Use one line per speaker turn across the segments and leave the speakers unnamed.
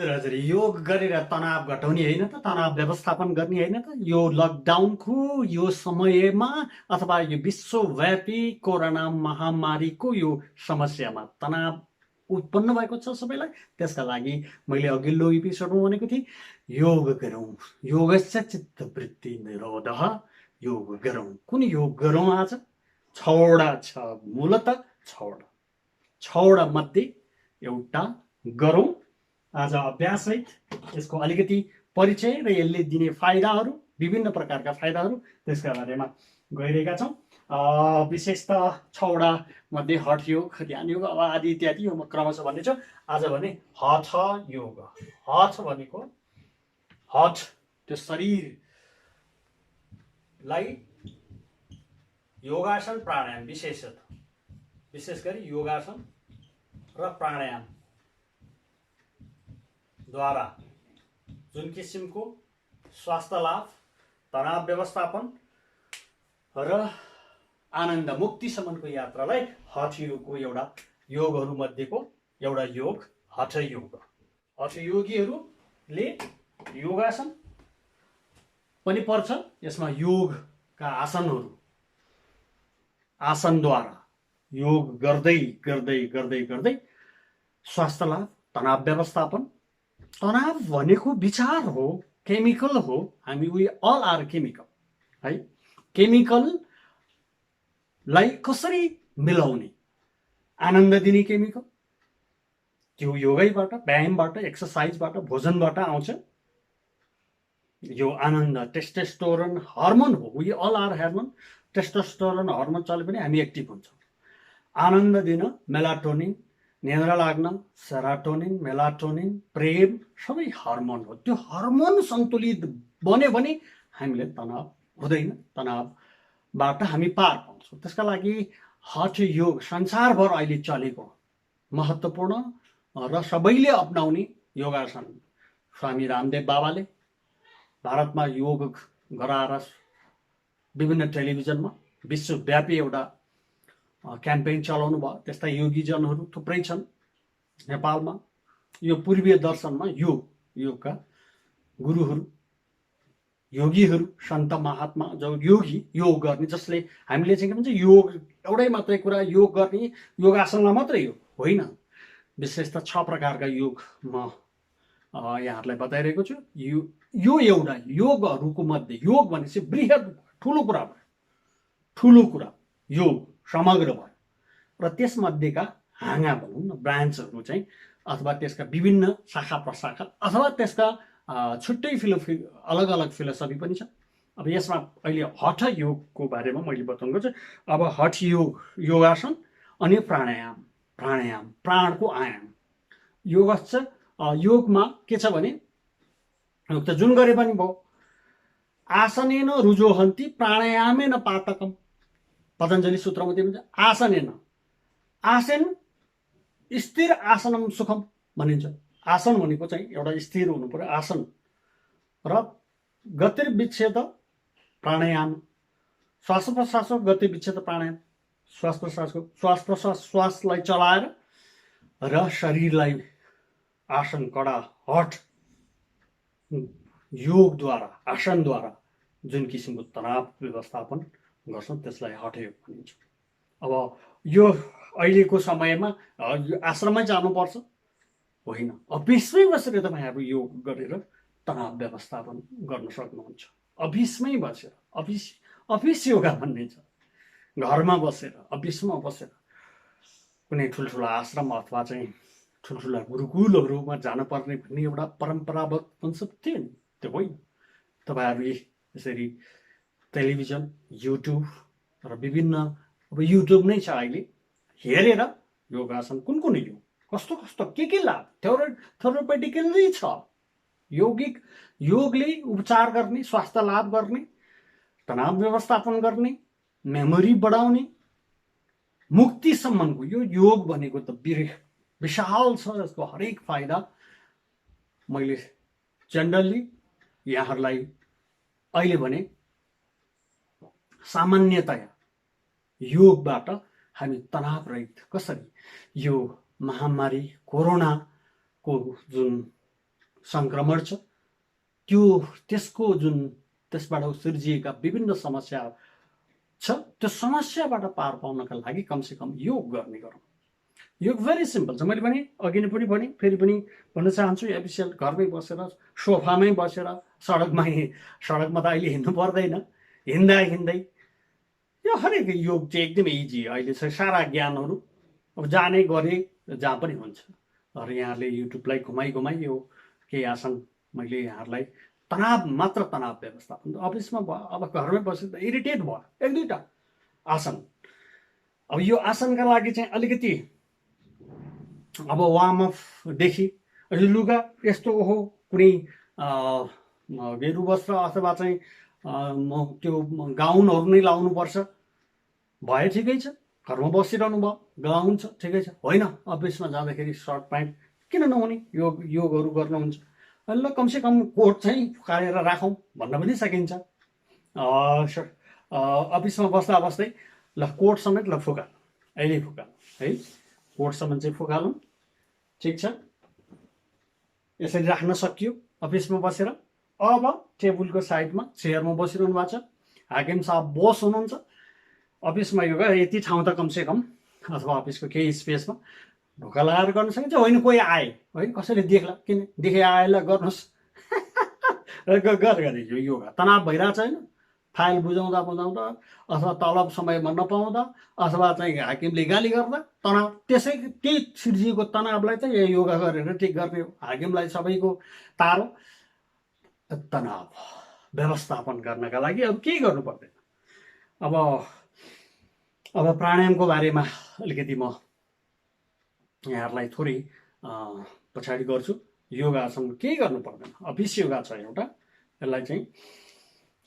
हजुर, योग गरेर तनाव घटाउने होइन त, तनाव व्यवस्थापन गर्ने होइन त। यो लकडाउनको यो समयमा अथवा यो विश्वव्यापी कोरोना महामारीको यो समस्यामा तनाव उत्पन्न भएको छ सबैलाई। त्यसका लागि मैले अघिल्लो एपिसोडमा भनेको थिएँ, योग गरौँ, योगस्य चित्तवृत्ति निरोधः, योग गरौँ। कुन योग गरौँ आज? छवटा छ, मूलत छवटा मध्ये एउटा गरौँ। आज अभ्याससहित यसको अलिकति परिचय र यसले दिने फाइदाहरू, विभिन्न प्रकारका फाइदाहरू, त्यसका बारेमा गइरहेका छौँ। विशेषतः छवटा मध्ये हठ योग, ध्यान योग अब आदि इत्यादि यो म क्रमशः भन्नेछु। आज भने हठ योग। हठ भनेको हठ त्यो शरीरलाई योगासन प्राणायाम, विशेष गरी योगासन र प्राणायाम द्वारा जुन किसिमको स्वास्थ्य लाभ, तनाव व्यवस्थापन र आनन्द मुक्तिसम्मको यात्रालाई हठ योगको एउटा योगहरू मध्येको एउटा योग हठ योग। हठ योगीहरूले योगासन पनि पर्छ। यसमा योगका आसनद्वारा योग गर्दै गर्दै गर्दै गर्दै स्वास्थ्य लाभ, तनाव व्यवस्थापन। तनाव भनेको विचार हो, केमिकल हो। हामी वी अल आर केमिकल है। केमिकललाई कसरी मिलाउने? आनन्द दिने केमिकल त्यो योगैबाट, व्यायामबाट, एक्सर्साइजबाट, भोजनबाट आउँछ। यो आनन्द टेस्टोस्टेरोन हर्मोन हो। We all are hormone. Testosterone hormone चले पनि हामी एक्टिभ हुन्छौँ। आनन्द दिन मेलाटोनिन, निद्रा लाग्न सेरोटोनिन, मेलाटोनिन, प्रेम सबै हर्मोन हो। त्यो हर्मोन सन्तुलित बन्यो भने हामीले तनाव हुँदैन, तनावबाट हामी पार पाउँछौँ। त्यसका लागि हठ योग संसारभर अहिले चलेको महत्त्वपूर्ण र सबैले अपनाउने योगासन। स्वामी रामदेव बाबाले भारतमा योग गराएर विभिन्न टेलिभिजनमा विश्वव्यापी एउटा क्याम्पेन चलाउनु भयो। त्यस्ता योगीजनहरू थुप्रै छन् नेपालमा। यो पूर्वीय दर्शनमा योगका गुरुहरू, योगीहरू, सन्त महात्मा जो योग गर्ने, जसले हामीले चाहिँ के भन्छ योग एउटै मात्रै कुरा योग गर्ने, योगासनलाई मात्रै योग होइन। विशेष त 6 प्रकारका योग म यहाँहरूलाई बताइरहेको छु। यो एउटा योगहरूको मध्ये योग भनेपछि बृहत ठुलो कुरा योग समग्र भयो। र त्यसमध्येका हाँगा भनौँ न, ब्रान्चहरू चाहिँ अथवा त्यसका विभिन्न शाखा प्रशाखा अथवा त्यसका छुट्टै अलग अलग फिलोसफी पनि छ। अब यसमा अहिले हठ योगको बारेमा मैले बताउनु छु। अब हठ योगासन अनि प्राणायाम प्राणको आयाम। योगमा के छ भने, योग त जुन गरे पनि भयो। आसनेन रुजोहन्ति प्राणायामेन पातकम, पतञ्जलि सूत्रमा त्यो भन्छ। आसन स्थिर आसनम सुखम भनिन्छ। आसन भनेको चाहिँ एउटा स्थिर हुनु पर्यो आसन। र गतिर्विच्छेद प्राणायाम, श्वास प्रश्वासको गतिविच्छेद प्राणायाम, श्वासलाई चलाएर र शरीरलाई आसन कडा हठ योगद्वारा, आसनद्वारा जुन किसिमको तनाव व्यवस्थापन गर्छौँ त्यसलाई हठ योग भनिन्छ। अब यो अहिलेको समयमा आश्रममै जानुपर्छ होइन, अफिसमै बसेर तपाईँहरू योग गरेर तनाव व्यवस्थापन गर्न सक्नुहुन्छ। अफिसमै बसेर, अफिस योगा भन्ने छ। घरमा बसेर, अफिसमा बसेर कुनै ठुल्ठुला आश्रम अथवा चाहिँ ठुल्ठुला गुरुकुलहरूमा जानुपर्ने भन्ने एउटा परम्परागत कन्सेप्ट थियो नि, त्यो होइन। तपाईँहरू यसरी टेलिभिजन, युट्युब र विभिन्न, अब युट्युब नै छ अहिले, हेरेर योगासन कुन योग, कस्तो के लाभ, थेरोपेटिकली छ। योगले उपचार गर्ने, स्वास्थ्य लाभ गर्ने, तनाव व्यवस्थापन गर्ने, मेमोरी बढाउने, मुक्तिसम्मको यो योग भनेको त विशाल छ। यसको हरेक फाइदा मैले जनरली यहाँहरूलाई अहिले भने सामान्यतया योगबाट हामी तनाव रहित कसरी यो महामारी कोरोनाको जुन सङ्क्रमण छ, त्यो त्यसको जुन त्यसबाट सिर्जिएका विभिन्न समस्या छ, त्यो समस्याबाट पार पाउनका लागि कमसेकम योग गर्ने गरौँ। योग भेरी सिम्पल छ। मैले पनि अघि नै पनि भने, फेरि पनि भन्न चाहन्छु, एफिसियल घरमै बसेर, सोफामै बसेर, सडकमा त अहिले हिँड्नु पर्दैन, हिँड्दा हिँड्दै यो हरेक योग चाहिँ एकदमै इजी। अहिले चाहिँ सारा ज्ञानहरू अब जाने गरे जहाँ पनि हुन्छ। र यहाँले युट्युबलाई घुमाइ यो केही आसन मैले यहाँहरूलाई मात्र तनाव व्यवस्थापन, अफिसमा भयो, अब घरमै बसेर इरिटेट भयो, एक दुईवटा आसन। अब यो आसनका लागि चाहिँ अलिकति अब वार्मअपदेखि लुगा यस्तो ओहो कुनै गेरु वस्त्र अथवा चाहिँ त्यो गाउनहरू नै लाउनुपर्छ भए ठिकै छ, घरमा बसिरहनु भयो गाउन छ ठिकै छ, होइन अफिसमा जाँदाखेरि सर्ट प्यान्ट किन नहुने, योगहरू गर्नुहुन्छ ल कमसेकम कोट चाहिँ फुकाएर राखौँ भन्न पनि सकिन्छ। अफिसमा बस्दा बस्दै ल कोट समेत ल फुकाल, अहिले फुकाल है, कोटसम्म चाहिँ फुकालौँ, ठिक छ। यसरी राख्न सकियो अफिसमा बसेर। अब टेबलको साइडमा चेयरमा बसिरहनु भएको छ, हाकिम साहब बोस हुनुहुन्छ, अफिसमा योगा यति ठाउँ त कमसेकम अथवा अफिसको केही स्पेसमा ढोका लगाएर गर्न सकिन्छ। होइन कोही आए, होइन कसैले देख्ला, किन देखे आएला गर्नुहोस् गरे यो योगा। तनाव भइरहेको छैन, फाइल बुझाउँदा अथवा तलब समयमा नपाउँदा अथवा चाहिँ हाकिमले गाली गर्दा तनाव, त्यही सिर्जिएको तनावलाई चाहिँ यो योगा गरेर ठिक गर्ने हो। हाकिमलाई सबैको तारो तनाव व्यवस्थापन गर्नका लागि अब केही गर्नु पर्दैन। अब प्राणायामको बारेमा अलिकति म यहाँहरूलाई थोरै पछाडि गर्छु। योगासन केही गर्नु पर्दैन, अफिस योगा छ एउटा, यसलाई चाहिँ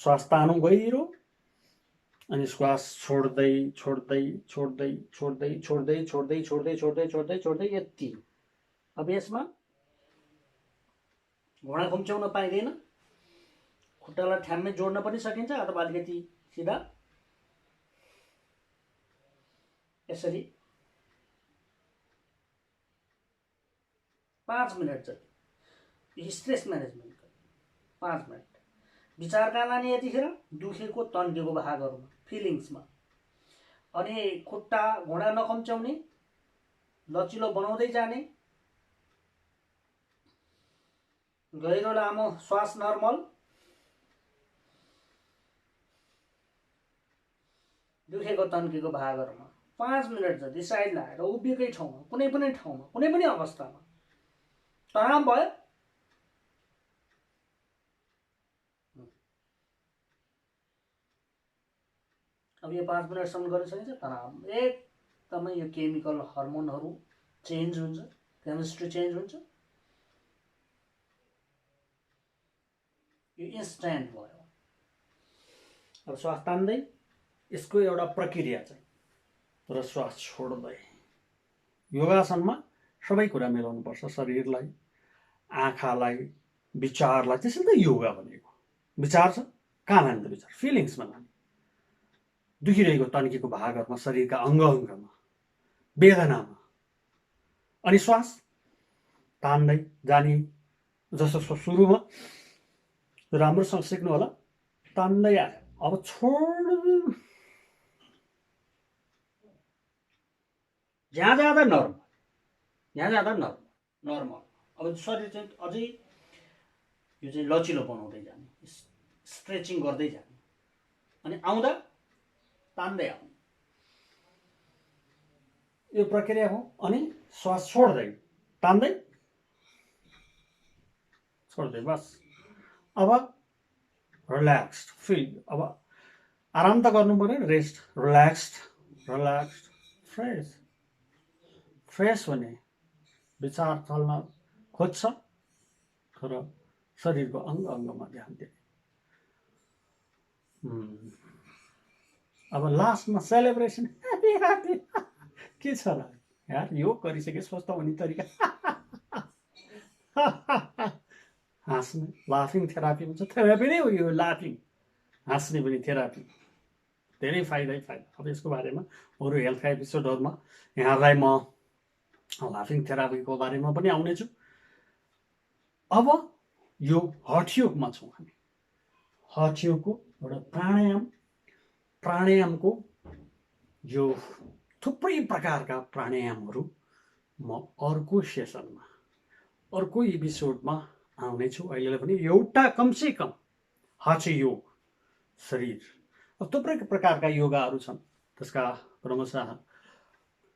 श्वास तानु गहिरो, अनि श्वास छोड्दै छोड्दै छोड्दै छोड्दै छोड्दै छोड्दै छोड्दै छोड्दै छोड्दै छोड्दै यति। अब यसमा घुँडा खुम्च्याउन पाइँदैन, खुट्टालाई ठ्याम्मै जोड्न पनि सकिन्छ अथवा अलिकति सिधा यसरी 5 मिनट जति स्ट्रेस म्यानेजमेन्ट 5 मिनट विचारका लाने यतिखेर दुखेको तन्केको भागहरूमा फिलिङ्समा, अनि खुट्टा घुँडा नखम्च्याउने, लचिलो बनाउँदै जाने, गहिरो लामो श्वास नर्मल, दुखेको तन्केको भागहरूमा 5 मिनट जति साइड लगाएर उभिएकै ठाउँमा कुनै पनि अवस्थामा तनाव भयो अब यो 5 मिनटसम्म गर्न सकिन्छ। तनाव एकदमै यो केमिकल हर्मोनहरू चेन्ज हुन्छ, केमिस्ट्री चेन्ज हुन्छ, यो इन्स्ट्यान्ट भयो। अब श्वास तान्दै यसको एउटा प्रक्रिया चाहिँ र श्वास छोड्दै योगासनमा सबै कुरा मिलाउनुपर्छ, शरीरलाई, आँखालाई, विचारलाई। त्यसैले त योगा भनेको विचार छ, कहाँ लाने त विचार, फिलिङ्समा लाने, दुखिरहेको तन्केको भागहरूमा, शरीरका अङ्गमा, वेदनामा, अनि श्वास तान्दै जाने। जस्तो सुरुमा राम्रोसँग सिक्नु होला, तान्दै आयो, अब छोड, जहाँ जाँदा नर्मल। अब शरीर चाहिँ अझै यो चाहिँ लचिलो बनाउँदै जाने, स्ट्रेचिङ गर्दै जाने, अनि आउँदा तान्दै आउने, यो प्रक्रिया हो। अनि श्वास छोड्दै तान्दै छोड्दै, बस। अब रिल्याक्स्ड फिल, अब आराम त गर्नु पर्यो, रेस्ट, रिल्याक्स्ड, फ्रेस हुने, विचार चल्न खोज्छ र शरीरको अङ्गमा ध्यान दिने। अब लास्टमा सेलिब्रेसन, के छ र यार, योग गरिसके स्वस्थ हुने तरिका हाँस्ने, लाफिङ थेरापी हुन्छ, थेरापी नै हो यो, लाफिङ, हाँस्ने पनि थेरापी, धेरै फाइदा। अब यसको बारेमा अरू हेल्थका एपिसोडहरूमा यहाँहरूलाई म लाफिङ थेरापीको बारेमा पनि आउनेछु। अब यो हठयोगमा छौँ हामी। हठयोगको एउटा प्राणायामको यो थुप्रै प्रकारका प्राणायामहरू म अर्को सेसनमा अर्को एपिसोडमा आउनेछु। अहिलेलाई पनि एउटा कमसे कम हठयोग शरीर थुप्रै प्रकारका योगाहरू छन्, त्यसका क्रमशः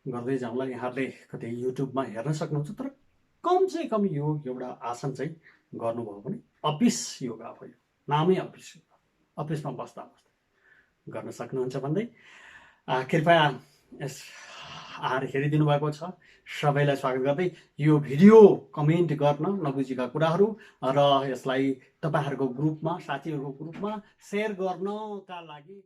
गर्दै जाउँला। यहाँहरूले कतै युट्युबमा हेर्न सक्नुहुन्छ, तर कमसे कम यो एउटा आसन चाहिँ गर्नुभयो भने अफिस योगा भयो, नामै अफिस योगा, अफिसमा बस्दा बस्दा गर्न सक्नुहुन्छ भन्दै कृपया यस हेरिदिनु भएको छ सबैलाई स्वागत गर्दै यो भिडियो कमेन्ट गर्न नबुझेका कुराहरू र यसलाई तपाईँहरूको ग्रुपमा, साथीहरूको ग्रुपमा सेयर गर्नका लागि